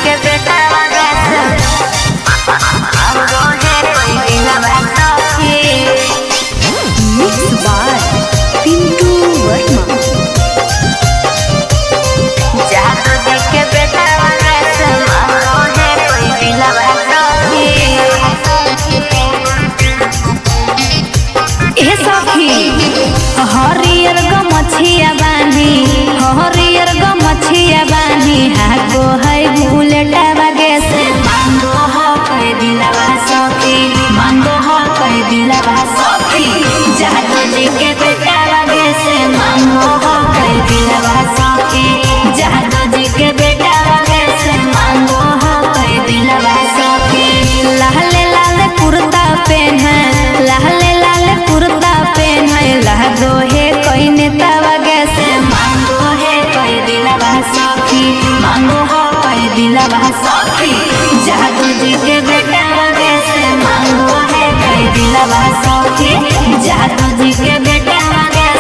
के बेटा mix by Pintu Verma. हरियर गमछिया बानी हरियर गमछिया बानी हाको है बुलेटवा से मांगो हो कह दिलवा सखी मांगो हो कह दिलवा सखी जादू जी के बेटा से मांगो हो कह दिलवा सखी जादू जी के बेटा से मांगो हो कह दिलवा सखी। लाल लाल कुर्ता पहन लाल लाल कुर्ता पहन लागो है कोई नेता से मांगो है कोई दिलवा सखी मांगो हो कोई दिलवा सखी जादू जी के बेटा से मांगो है कोई दिलवा सखी जादू जी के बेटा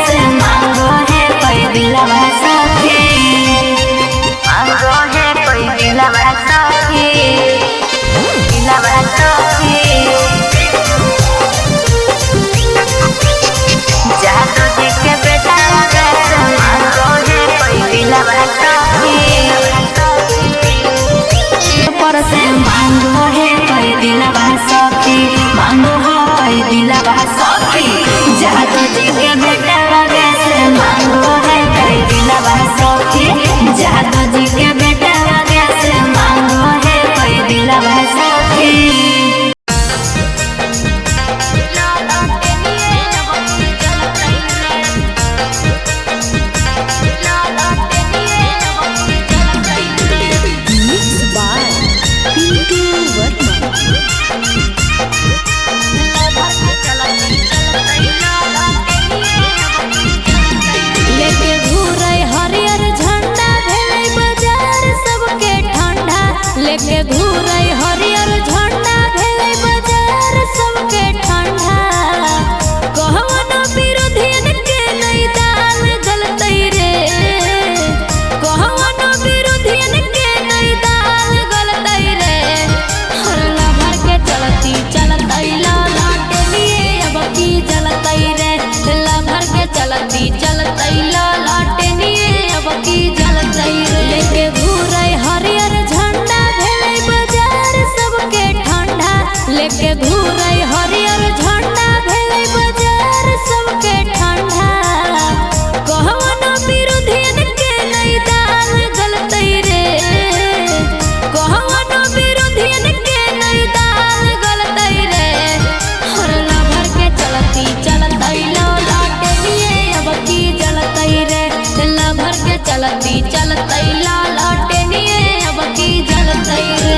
से मांगो है कोई दिलवा सखी मांगो है कोई दिलवा सखी दिलवा सखी जादू जी के बेटा से मांगो है कोई दिलवा सखी पर से मांगो है कोई दिलवा सखी मांगो हो कोई दिलवा सखी जादू जी के बेटा से मांगो है कोई दिलवा सखी जादू जी के बेटा से मांगो है कोई दिलवा सखी। लेके घूरे हरियर झंडा भेलै बाजार सबके ठंडा लेके घूरे हरियर झंडा भेलै बाजार सबके ठंडा कहवनो विरोधियन के नहीं दाल गलतै रे कहवनो विरोधियन के नहीं दाल गलतै रे हरला भर के चलती चलतै लाटे लिए अब की जलतै रे हरला भर के चलती चलतै लाटे लिए अब की जलतै रे लेके घूरे हरियर झंडा भेलै बाजार सबके ठंडा लेके घूरे हरियर झंडा भेलै बाजार सबके ठंडा कहवनो विरोधियन के नहीं दाल गलतै रे कहवनो विरोधियन के नहीं दाल गलतै रे हरला भर के चलती चलतै लाटे लिए अब की जलतै रे हरला भर के चलती चलतै लाटे लिए अब की जलतै रे।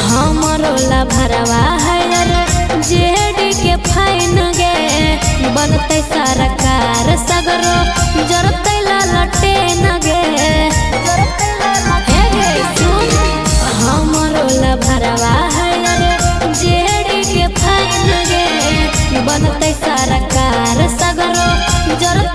हमरो ला भरवा है जेडी के फाइन गे बनते सरकार सगरो जरते लटे न गे हे गे सुन हमरो ला भरवा है जेडी के फाइन गे बनते सरकार सगरो जरते